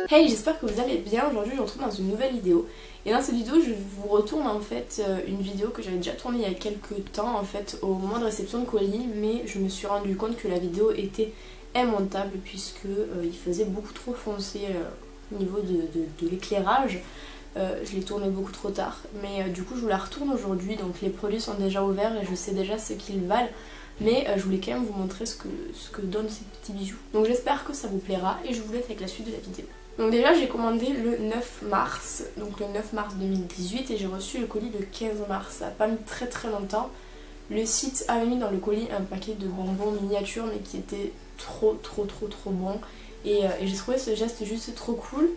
Hey, j'espère que vous allez bien. Aujourd'hui je vous retrouve dans une nouvelle vidéo. Et dans cette vidéo je vous retourne en fait une vidéo que j'avais déjà tournée il y a quelques temps en fait au moment de réception de colis. Mais je me suis rendu compte que la vidéo était immontable puisque il faisait beaucoup trop foncé au niveau de l'éclairage. Je l'ai tournée beaucoup trop tard. Mais du coup je vous la retourne aujourd'hui. Donc les produits sont déjà ouverts et je sais déjà ce qu'ils valent. Mais je voulais quand même vous montrer ce que donnent ces petits bijoux. Donc j'espère que ça vous plaira et je vous laisse avec la suite de la vidéo. Donc déjà j'ai commandé le 9 mars, donc le 9 mars 2018 et j'ai reçu le colis le 15 mars. Ça n'a pas mis très longtemps. Le site avait mis dans le colis un paquet de bonbons miniatures mais qui était trop bon. Et j'ai trouvé ce geste juste trop cool.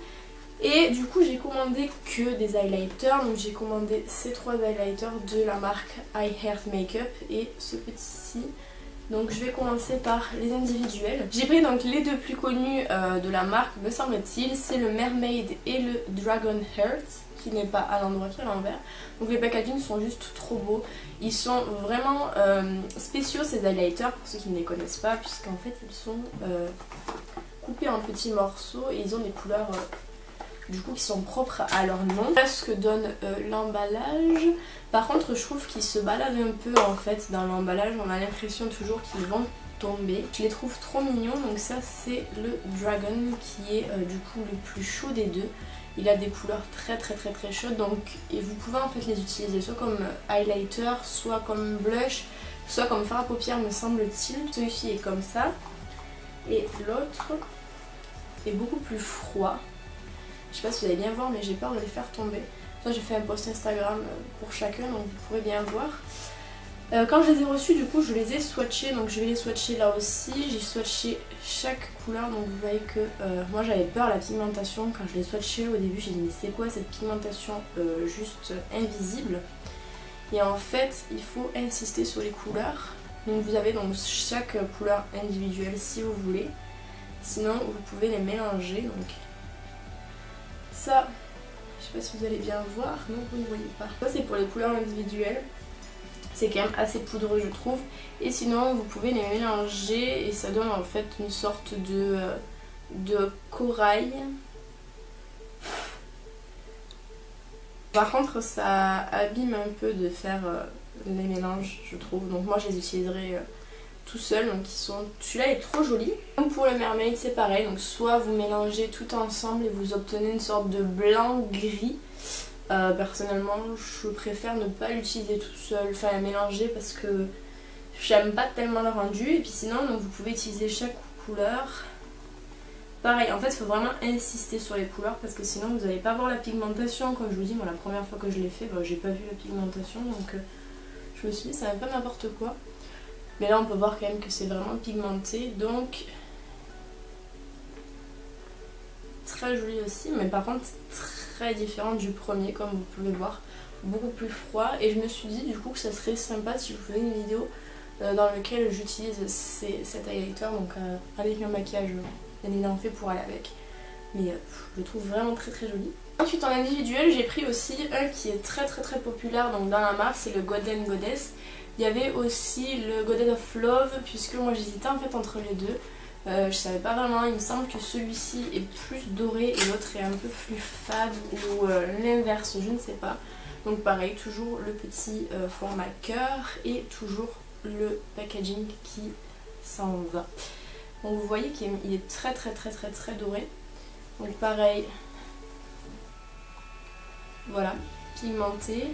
Et du coup j'ai commandé que des highlighters, donc j'ai commandé ces trois highlighters de la marque I Heart Makeup et ce petit-ci. Donc je vais commencer par les individuels. J'ai pris donc les deux plus connus de la marque me semble-t-il, c'est le Mermaid et le Dragon Heart, qui n'est pas à l'endroit qui est à l'envers. Donc les packagings sont juste trop beaux. Ils sont vraiment spéciaux ces highlighters pour ceux qui ne les connaissent pas, puisqu'en fait ils sont coupés en petits morceaux et ils ont des couleurs du coup qui sont propres à leur nom. Voilà ce que donne l'emballage. Par contre je trouve qu'ils se baladent un peu en fait dans l'emballage, on a l'impression toujours qu'ils vont tomber. Je les trouve trop mignons, donc ça c'est le Dragon qui est du coup le plus chaud des deux. Il a des couleurs très chaudes, donc et vous pouvez en fait les utiliser soit comme highlighter, soit comme blush, soit comme fard à paupières me semble-t-il. Celui-ci est comme ça et l'autre est beaucoup plus froid. Je sais pas si vous allez bien voir mais j'ai peur de les faire tomber. J'ai fait un post Instagram pour chacun donc vous pourrez bien voir. Quand je les ai reçus du coup je les ai swatchés, donc je vais les swatcher là aussi. J'ai swatché chaque couleur, donc vous voyez que moi j'avais peur de la pigmentation quand je les swatchais au début. J'ai dit mais c'est quoi cette pigmentation juste invisible. Et en fait il faut insister sur les couleurs. Donc vous avez donc chaque couleur individuelle si vous voulez. Sinon vous pouvez les mélanger. Donc ça, je sais pas si vous allez bien voir, non vous ne voyez pas. Ça c'est pour les couleurs individuelles, c'est quand même assez poudreux je trouve. Et sinon vous pouvez les mélanger et ça donne en fait une sorte de corail. Par contre ça abîme un peu de faire les mélanges je trouve, donc moi je les utiliserai tout seul, donc celui-là est trop joli. Donc pour le Mermaid c'est pareil, donc soit vous mélangez tout ensemble et vous obtenez une sorte de blanc gris. Personnellement je préfère ne pas l'utiliser tout seul, enfin la mélanger parce que j'aime pas tellement le rendu. Et puis sinon donc, vous pouvez utiliser chaque couleur. Pareil, en fait il faut vraiment insister sur les couleurs parce que sinon vous n'allez pas voir la pigmentation. Comme je vous dis, moi la première fois que je l'ai fait, j'ai pas vu la pigmentation, donc je me suis dit ça va pas n'importe quoi. Mais là on peut voir quand même que c'est vraiment pigmenté, donc très joli aussi, mais par contre très différent du premier comme vous pouvez voir, beaucoup plus froid. Et je me suis dit du coup que ça serait sympa si je vous faisais une vidéo dans laquelle j'utilise cet highlighter, donc avec un maquillage bien évidemment fait pour aller avec. Mais je le trouve vraiment très joli. Ensuite en individuel j'ai pris aussi un qui est très populaire donc dans la marque, c'est le Golden Goddess. Il y avait aussi le Goddess of Love, puisque moi j'hésitais en fait entre les deux. Je savais pas vraiment, il me semble que celui-ci est plus doré et l'autre est un peu plus fade ou l'inverse, je ne sais pas. Donc pareil, toujours le petit format cœur et toujours le packaging qui s'en va. Donc vous voyez qu'il est très doré. Donc pareil, voilà, pigmenté.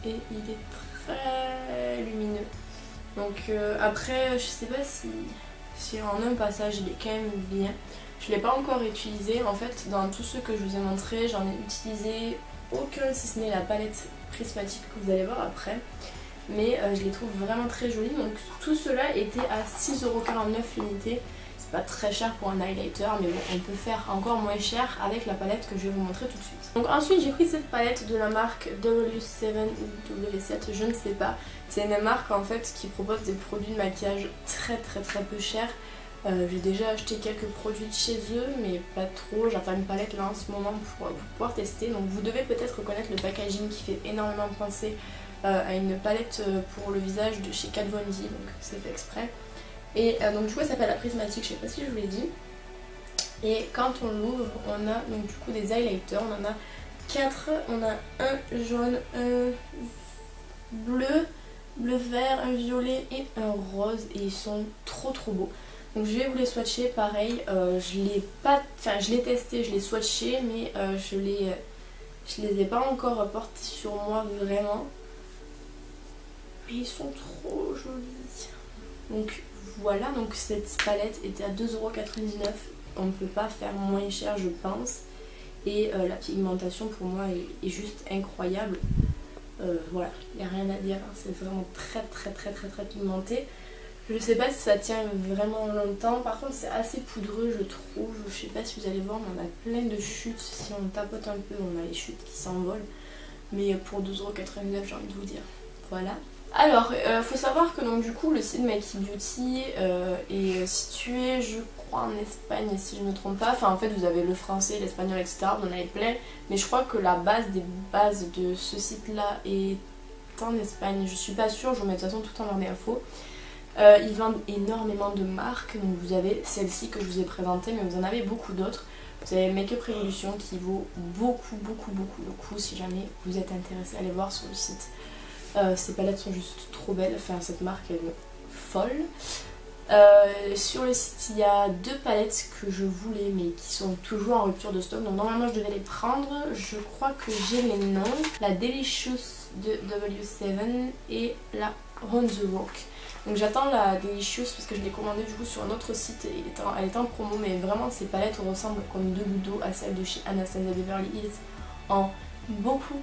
Et il est très lumineux. Donc après je sais pas si en un passage il est quand même bien. Je l'ai pas encore utilisé. En fait dans tous ceux que je vous ai montré j'en ai utilisé aucun si ce n'est la palette prismatique que vous allez voir après. Mais je les trouve vraiment très jolis. Donc tout cela était à 6,49€ l'unité. C'est pas très cher pour un highlighter, mais bon, on peut faire encore moins cher avec la palette que je vais vous montrer tout de suite. Donc ensuite j'ai pris cette palette de la marque W7 ou W7, je ne sais pas. C'est une marque en fait qui propose des produits de maquillage très peu chers. J'ai déjà acheté quelques produits de chez eux mais pas trop. J'attends une palette là en ce moment pour pouvoir tester. Donc vous devez peut-être connaître le packaging qui fait énormément penser à une palette pour le visage de chez Kat Von D, donc c'est fait exprès. Et donc du coup elle s'appelle la prismatique, je sais pas si je vous l'ai dit. Et quand on l'ouvre, on a donc du coup des highlighters, on en a 4, on a un jaune, un bleu, bleu vert, un violet et un rose et ils sont trop beaux. Donc je vais vous les swatcher pareil, je l'ai testé, je l'ai swatché mais je les ai pas encore portés sur moi vraiment. Mais ils sont trop jolis. Donc voilà, donc cette palette était à 2,99€. On ne peut pas faire moins cher je pense. Et la pigmentation pour moi est juste incroyable. Voilà, il n'y a rien à dire, hein. C'est vraiment très pigmenté. Je sais pas si ça tient vraiment longtemps, par contre c'est assez poudreux je trouve. Je sais pas si vous allez voir, mais on a plein de chutes. Si on tapote un peu, on a les chutes qui s'envolent. Mais pour 2,99€ j'ai envie de vous dire. Voilà. Alors, faut savoir que donc du coup le site Makey Beauty est situé, je crois, en Espagne si je ne me trompe pas. Enfin en fait vous avez le français, l'espagnol, etc. Vous en avez plein. Mais je crois que la base des bases de ce site là est en Espagne. Je suis pas sûre, je vous mets de toute façon tout en barre d'infos. Ils vendent énormément de marques. Donc vous avez celle-ci que je vous ai présentée, mais vous en avez beaucoup d'autres. Vous avez Make Up Revolution qui vaut beaucoup le coup si jamais vous êtes intéressé à aller voir sur le site. Ces palettes sont juste trop belles, enfin cette marque elle est folle. Sur le site il y a 2 palettes que je voulais mais qui sont toujours en rupture de stock, donc normalement je devais les prendre. Je crois que j'ai les noms, la Delicious de W7 et la On The Rock. Donc j'attends la Delicious parce que je l'ai commandée du coup sur un autre site et elle est en promo, mais vraiment ces palettes ressemblent comme 2 gouttes d'eau à celles de chez Anastasia Beverly Hills en beaucoup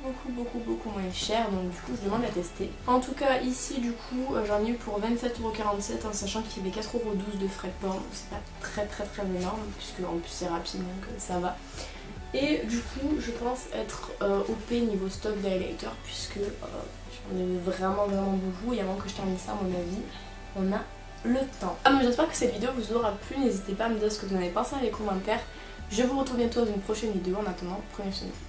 moins cher, donc du coup je demande à tester. En tout cas ici du coup j'en ai eu pour 27,47€ en sachant qu'il y avait 4,12€ de frais de port, donc c'est pas très énorme puisque en plus c'est rapide donc ça va. Et du coup je pense être OP niveau stock d'highlighter puisque j'en ai eu vraiment beaucoup et avant que je termine ça à mon avis on a le temps. Ah, mais j'espère que cette vidéo vous aura plu, n'hésitez pas à me dire ce que vous en avez pensé dans les commentaires. Je vous retrouve bientôt dans une prochaine vidéo, en attendant prenez soin de vous.